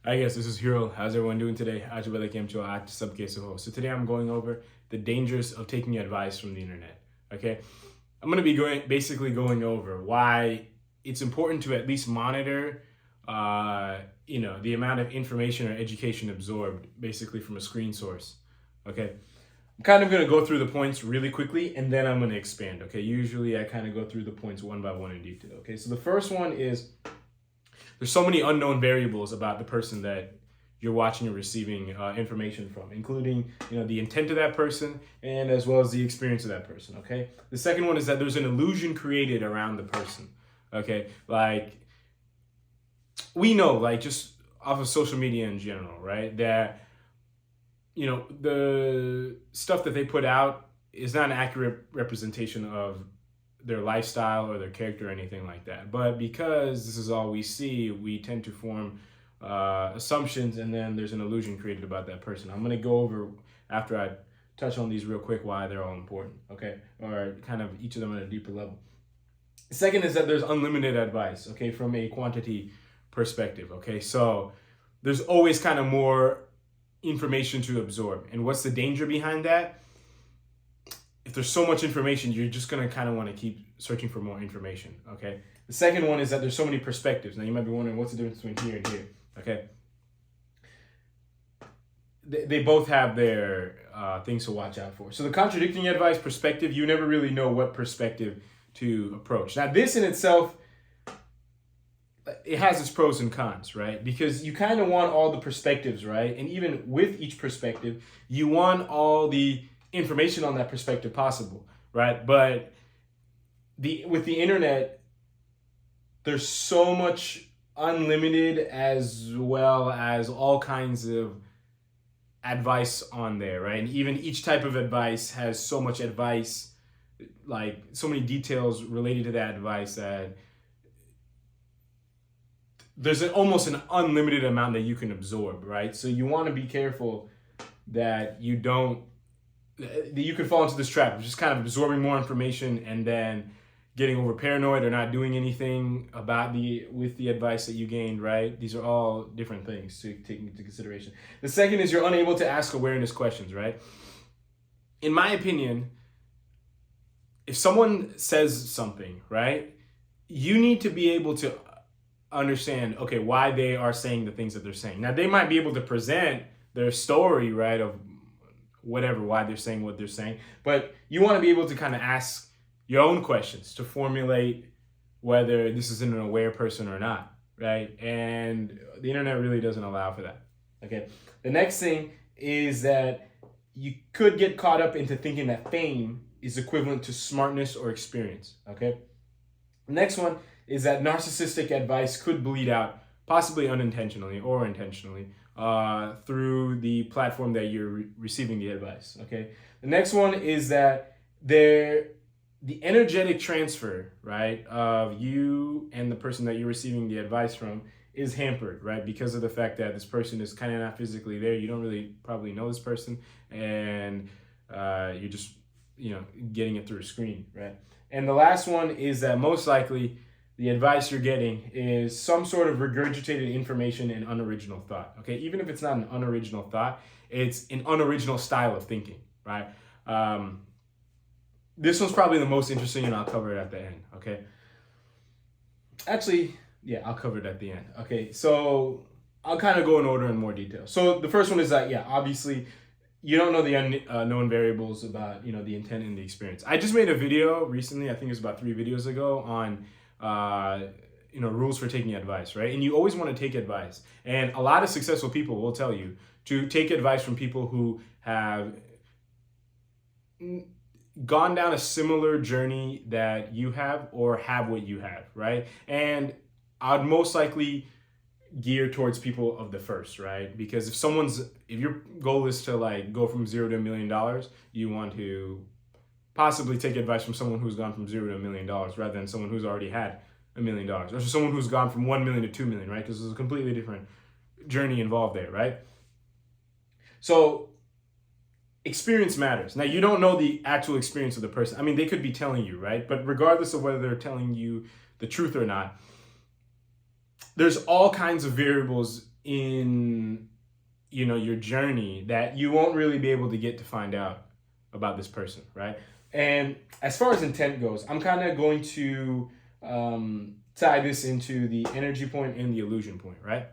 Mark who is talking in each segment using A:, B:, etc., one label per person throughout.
A: Hi guys, this is Hiro. How's everyone doing today? So today I'm going over the dangers of taking advice from the internet. Okay, I'm gonna be basically going over why it's important to at least monitor, the amount of information or education absorbed basically from a screen source. Okay, I'm kind of gonna go through the points really quickly and then I'm gonna expand. Okay, usually I kind of go through the points one by one in detail. Okay, so the first one is there's so many unknown variables about the person that you're watching or receiving information from, including the intent of that person and as well as the experience of that person. Okay. The second one is that there's an illusion created around the person. Okay, like we know, like just off of social media in general, right? That the stuff that they put out is not an accurate representation of their lifestyle or their character or anything like that. But because this is all we see, we tend to form assumptions, and then there's an illusion created about that person. I'm going to go over, after I touch on these real quick, why they're all important, okay? Or kind of each of them at a deeper level. The second is that there's unlimited advice, okay, from a quantity perspective, okay? So there's always kind of more information to absorb. And what's the danger behind that? If there's so much information, you're just going to kind of want to keep searching for more information, okay? The second one is that there's so many perspectives. Now, you might be wondering, what's the difference between here and here, okay? They both have their things to watch out for. So the contradicting advice perspective, you never really know what perspective to approach. Now, this in itself, it has its pros and cons, right? Because you kind of want all the perspectives, right? And even with each perspective, you want all the information on that perspective possible, right? But with the internet, there's so much unlimited as well as all kinds of advice on there, right? And even each type of advice has so much advice, like so many details related to that advice, that there's almost an unlimited amount that you can absorb, right? So you want to be careful that you can fall into this trap of just kind of absorbing more information and then getting over paranoid or not doing anything with the advice that you gained, right? These are all different things to take into consideration. The second is you're unable to ask awareness questions, right? In my opinion, if someone says something, right, you need to be able to understand, okay, why they are saying the things that they're saying. Now, they might be able to present their story, right, of whatever, why they're saying what they're saying, but you want to be able to kind of ask your own questions to formulate whether this is an aware person or not, right? And the internet really doesn't allow for that, okay? The next thing is that you could get caught up into thinking that fame is equivalent to smartness or experience, okay? The next one is that narcissistic advice could bleed out, possibly unintentionally or intentionally, through the platform that you're receiving the advice, okay? The next one is that the energetic transfer, right, of you and the person that you're receiving the advice from is hampered, right, because of the fact that this person is kind of not physically there. You don't really probably know this person, and you're just, getting it through a screen, right? And the last one is that most likely the advice you're getting is some sort of regurgitated information and unoriginal thought, okay? Even if it's not an unoriginal thought, it's an unoriginal style of thinking, right? This one's probably the most interesting, and I'll cover it at the end, okay? Actually, yeah, I'll cover it at the end, okay? So I'll kind of go in order in more detail. So the first one is that, yeah, obviously, you don't know the unknown variables about, the intent and the experience. I just made a video recently, I think it was about 3 videos ago, on rules for taking advice, right? And you always want to take advice. And a lot of successful people will tell you to take advice from people who have gone down a similar journey that you have or have what you have, right? And I'd most likely gear towards people of the first, right? Because if your goal is to like go from $0 to $1 million, you want to possibly take advice from someone who's gone from $0 to $1 million rather than someone who's already had $1 million, or someone who's gone from 1 million to 2 million, right? Because there's a completely different journey involved there, right? So experience matters. Now, you don't know the actual experience of the person. I mean, they could be telling you, right? But regardless of whether they're telling you the truth or not, there's all kinds of variables in, your journey that you won't really be able to get to find out about this person, right? And as far as intent goes, I'm kind of going to tie this into the energy point and the illusion point, right?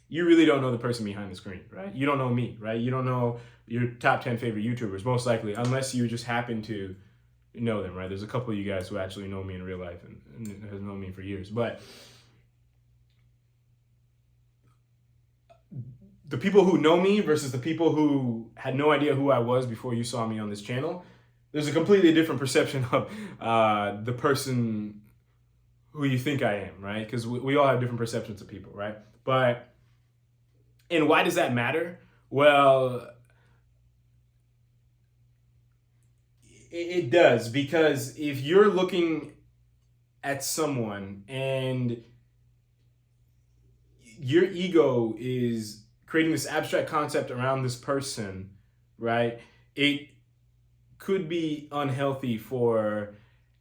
A: You really don't know the person behind the screen, right? You don't know me, right? You don't know your top 10 favorite YouTubers, most likely, unless you just happen to know them, right? There's a couple of you guys who actually know me in real life and have known me for years. But the people who know me versus the people who had no idea who I was before you saw me on this channel, there's a completely different perception of the person who you think I am, right? Because we all have different perceptions of people, right? And why does that matter? Well, it does, because if you're looking at someone and your ego is creating this abstract concept around this person, right? It could be unhealthy for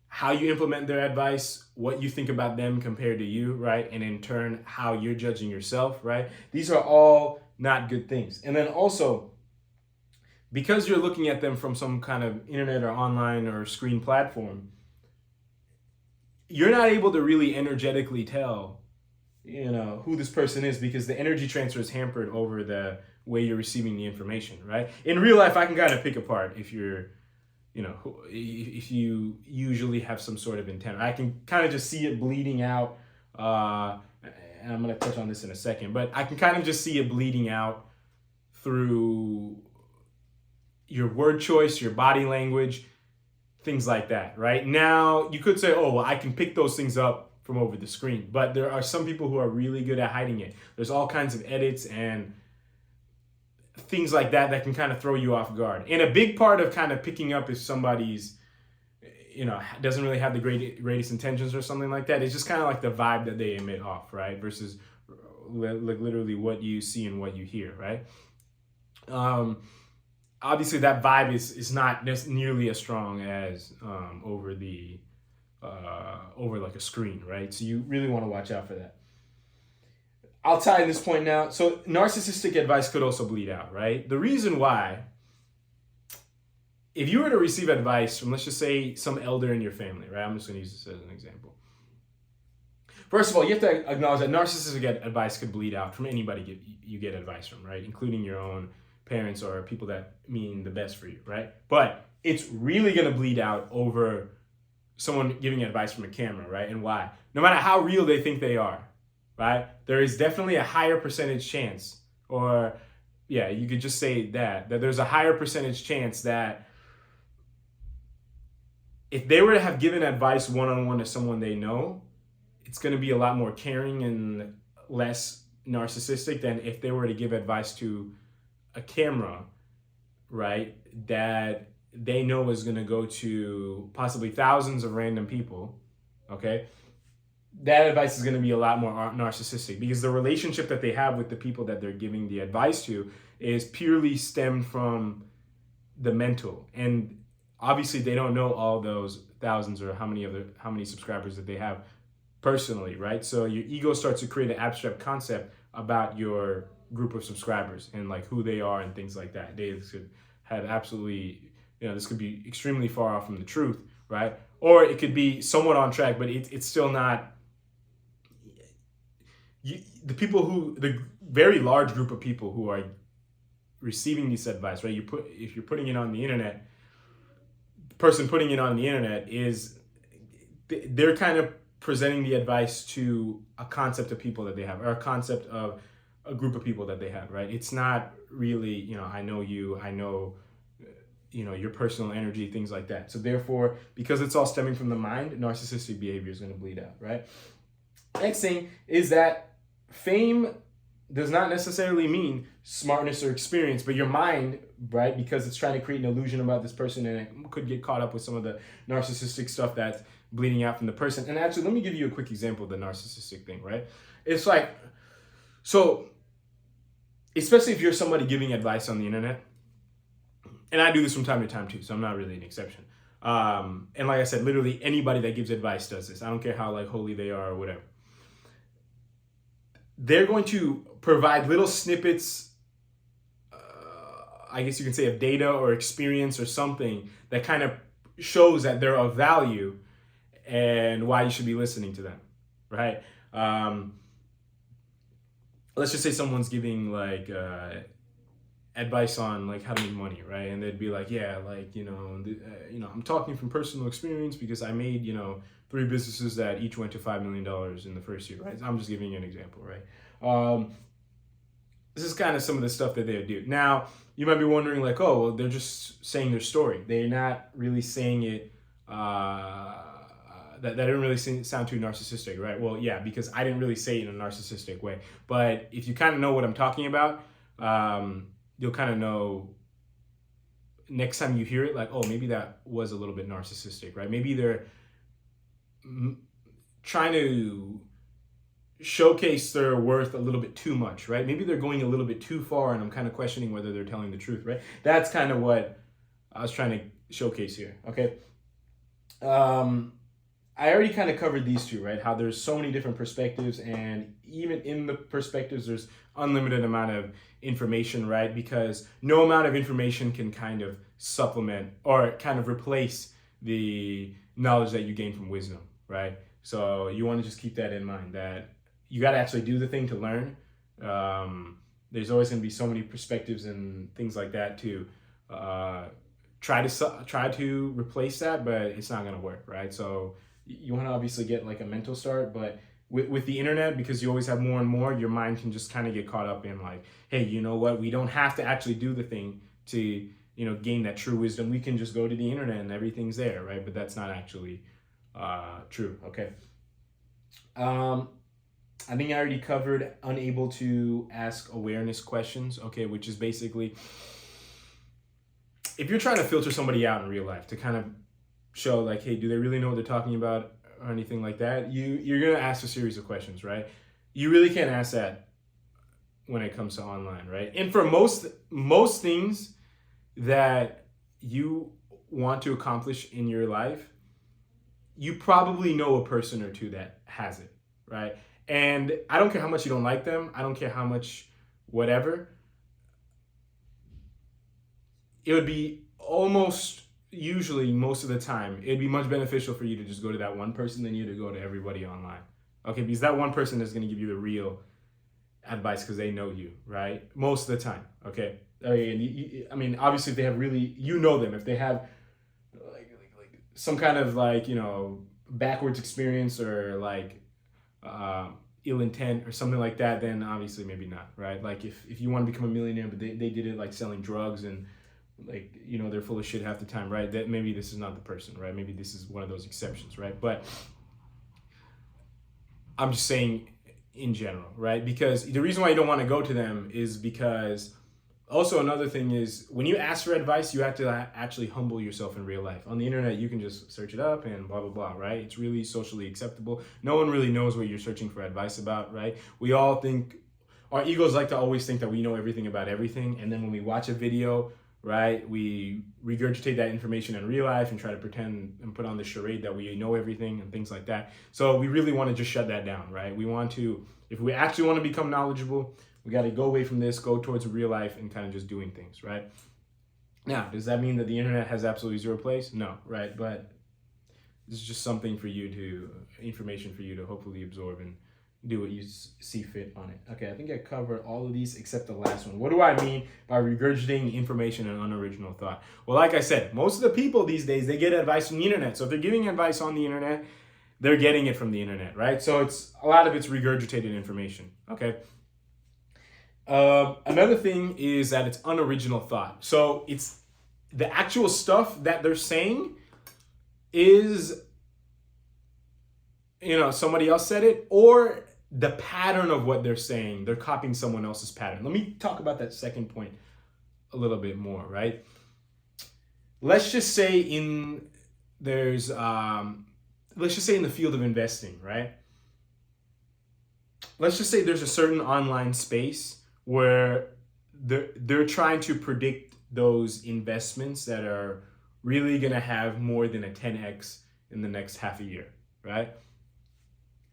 A: how you implement their advice, what you think about them compared to you, right? And in turn, how you're judging yourself, right? These are all not good things. And then also, because you're looking at them from some kind of internet or online or screen platform, you're not able to really energetically tell, who this person is, because the energy transfer is hampered over the way you're receiving the information, right? In real life, I can kind of pick apart if you're, if you usually have some sort of intent. I can kind of just see it bleeding out, and I'm going to touch on this in a second, but I can kind of just see it bleeding out through your word choice, your body language, things like that, right? Now, you could say, oh, well, I can pick those things up from over the screen, but there are some people who are really good at hiding it. There's all kinds of edits and things like that can kind of throw you off guard. And a big part of kind of picking up if somebody's, doesn't really have the greatest intentions or something like that, it's just kind of like the vibe that they emit off, right? Versus like literally what you see and what you hear, right? Obviously that vibe is not nearly as strong as over like a screen, right? So you really want to watch out for that. I'll tie this point now. So narcissistic advice could also bleed out, right? The reason why, if you were to receive advice from, let's just say, some elder in your family, right? I'm just going to use this as an example. First of all, you have to acknowledge that narcissistic advice could bleed out from anybody you get advice from, right? Including your own parents or people that mean the best for you, right? But it's really going to bleed out over someone giving advice from a camera, right? And why? No matter how real they think they are, right? There is definitely a higher percentage chance, or yeah, you could just say that there's a higher percentage chance that if they were to have given advice one-on-one to someone they know, it's going to be a lot more caring and less narcissistic than if they were to give advice to a camera, right, that they know is going to go to possibly thousands of random people, okay? That advice is going to be a lot more narcissistic, because the relationship that they have with the people that they're giving the advice to is purely stemmed from the mental. And obviously they don't know all those thousands or how many subscribers that they have personally, right? So your ego starts to create an abstract concept about your group of subscribers and like who they are and things like that. They could have absolutely, this could be extremely far off from the truth, right? Or it could be somewhat on track, but it's still not. The very large group of people who are receiving this advice, right? If you're putting it on the internet, the person putting it on the internet they're kind of presenting the advice to a concept of people that they have, or a concept of a group of people that they have, right? It's not really, I know you, I know, your personal energy, things like that. So therefore, because it's all stemming from the mind, narcissistic behavior is going to bleed out, right? Next thing is that fame does not necessarily mean smartness or experience, but your mind, right? Because it's trying to create an illusion about this person, and it could get caught up with some of the narcissistic stuff that's bleeding out from the person. And actually, let me give you a quick example of the narcissistic thing, right? It's like, so especially if you're somebody giving advice on the internet, and I do this from time to time too, so I'm not really an exception. And like I said, literally anybody that gives advice does this. I don't care how like holy they are or whatever. they're going to provide little snippets, I guess you can say, of data or experience or something that kind of shows that they're of value and why you should be listening to them, right? Let's just say someone's giving like advice on like how to make money, right? And they'd be like, yeah, like I'm talking from personal experience because I made 3 businesses that each went to $5 million in the first year, right? I'm just giving you an example, right? This is kind of some of the stuff that they would do. Now, you might be wondering, like, oh, well, they're just saying their story. They're not really saying it. That didn't really sound too narcissistic, right? Well, yeah, because I didn't really say it in a narcissistic way. But if you kind of know what I'm talking about, you'll kind of know next time you hear it, like, oh, maybe that was a little bit narcissistic, right? Maybe they're trying to showcase their worth a little bit too much, right? Maybe they're going a little bit too far, and I'm kind of questioning whether they're telling the truth, right? That's kind of what I was trying to showcase here, okay? I already kind of covered these two, right? How there's so many different perspectives, and even in the perspectives, there's unlimited amount of information, right? Because no amount of information can kind of supplement or kind of replace the knowledge that you gain from wisdom, right? So you want to just keep that in mind, that you got to actually do the thing to learn. There's always going to be so many perspectives and things like that to try to replace that, but it's not going to work, right? So you want to obviously get like a mental start, but with the internet, because you always have more and more, your mind can just kind of get caught up in like, hey, you know what? We don't have to actually do the thing to gain that true wisdom. We can just go to the internet and everything's there, right? But that's not actually true. Okay. I think I already covered unable to ask awareness questions, okay, which is basically if you're trying to filter somebody out in real life to kind of show like, hey, do they really know what they're talking about or anything like that, you're going to ask a series of questions, right? You really can't ask that when it comes to online, right? And for most things that you want to accomplish in your life, you probably know a person or two that has it, right? And I don't care how much you don't like them. I don't care how much whatever. It would be almost usually most of the time, it'd be much beneficial for you to just go to that one person than you to go to everybody online. Okay, because that one person is going to give you the real advice because they know you, right? Most of the time, okay? I mean, obviously, if they have really, them. If they have like some kind of like, backwards experience or like ill intent or something like that, then obviously maybe not, right? Like if you want to become a millionaire, but they did it like selling drugs and like, they're full of shit half the time, right? That maybe this is not the person, right? Maybe this is one of those exceptions, right? But I'm just saying in general, right? Because the reason why you don't want to go to them is because also another thing is when you ask for advice, you have to actually humble yourself in real life. On the internet, you can just search it up and blah, blah, blah, right? It's really socially acceptable. No one really knows what you're searching for advice about, right? We all think, our egos like to always think that we know everything about everything. And then when we watch a video, right, we regurgitate that information in real life and try to pretend and put on the charade that we know everything and things like that. So we really want to just shut that down, right? We want to, if we actually want to become knowledgeable, we got to go away from this, go towards real life and kind of just doing things, right? Now, does that mean that the internet has absolutely zero place? No, right? But this is just something for you information for you to hopefully absorb and do what you see fit on it. Okay, I think I covered all of these except the last one. What do I mean by regurgitating information and unoriginal thought? Well, like I said, most of the people these days, they get advice from the internet. So if they're giving advice on the internet, they're getting it from the internet, right? So it's a lot of it's regurgitated information, okay? Another thing is that it's unoriginal thought. So it's the actual stuff that they're saying is, somebody else said it, or the pattern of what they're saying, they're copying someone else's pattern. Let me talk about that second point a little bit more, right? Let's just say in the field of investing, right? Let's just say there's a certain online space where they're trying to predict those investments that are really going to have more than a 10x in the next half a year, right?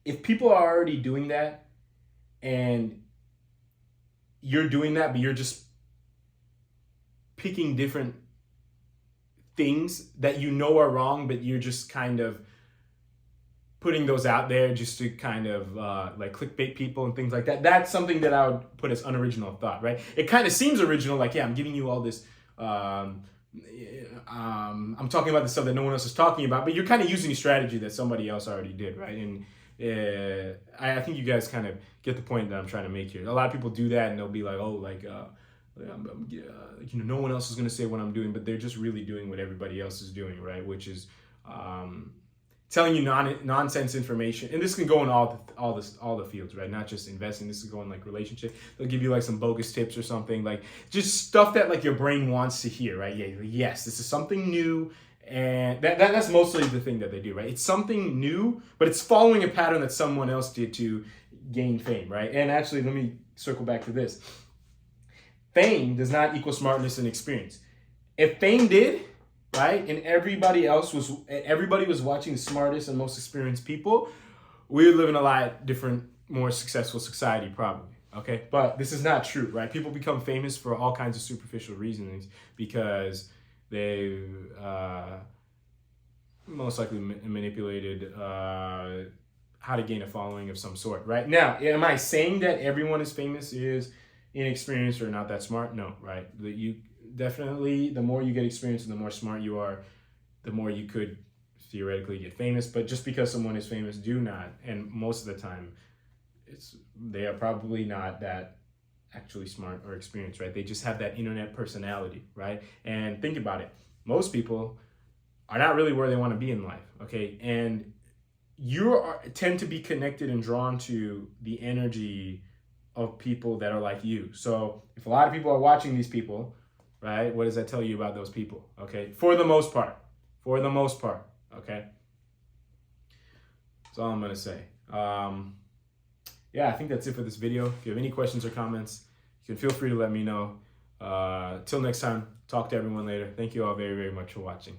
A: If people are already doing that and you're doing that, but you're just picking different things that you know are wrong, but you're just kind of putting those out there just to kind of like clickbait people and things like that. That's something that I would put as unoriginal thought, right? It kind of seems original, like, yeah, I'm giving you all this, I'm talking about the stuff that no one else is talking about, but you're kind of using a strategy that somebody else already did, right? And I think you guys kind of get the point that I'm trying to make here. A lot of people do that, and they'll be like, oh, like, no one else is going to say what I'm doing, but they're just really doing what everybody else is doing, right? Which is telling you nonsense information. And this can go in all the fields, right? Not just investing. This can go in like relationship. They'll give you like some bogus tips or something, like just stuff that like your brain wants to hear, right? Yeah, yes, this is something new. And that's mostly the thing that they do, right? It's something new, but it's following a pattern that someone else did to gain fame, right? And actually, let me circle back to this. Fame does not equal smartness and experience. If fame did, right, and everybody was watching the smartest and most experienced people, we would live in a lot different, more successful society probably, okay? But this is not true, right? People become famous for all kinds of superficial reasons because they most likely manipulated how to gain a following of some sort, right? Now, am I saying that everyone is famous is inexperienced or not that smart? No, right? You definitely, the more you get experience and the more smart you are, the more you could theoretically get famous. But just because someone is famous, do not, and most of the time, they are probably not that actually smart or experienced, right? They just have that internet personality, right? And think about it. Most people are not really where they want to be in life, okay? And you tend to be connected and drawn to the energy of people that are like you. So if a lot of people are watching these people, right, what does that tell you about those people, okay? For the most part, okay? That's all I'm gonna say. Yeah, I think that's it for this video. If you have any questions or comments, you can feel free to let me know. Till next time, talk to everyone later. Thank you all very, very much for watching.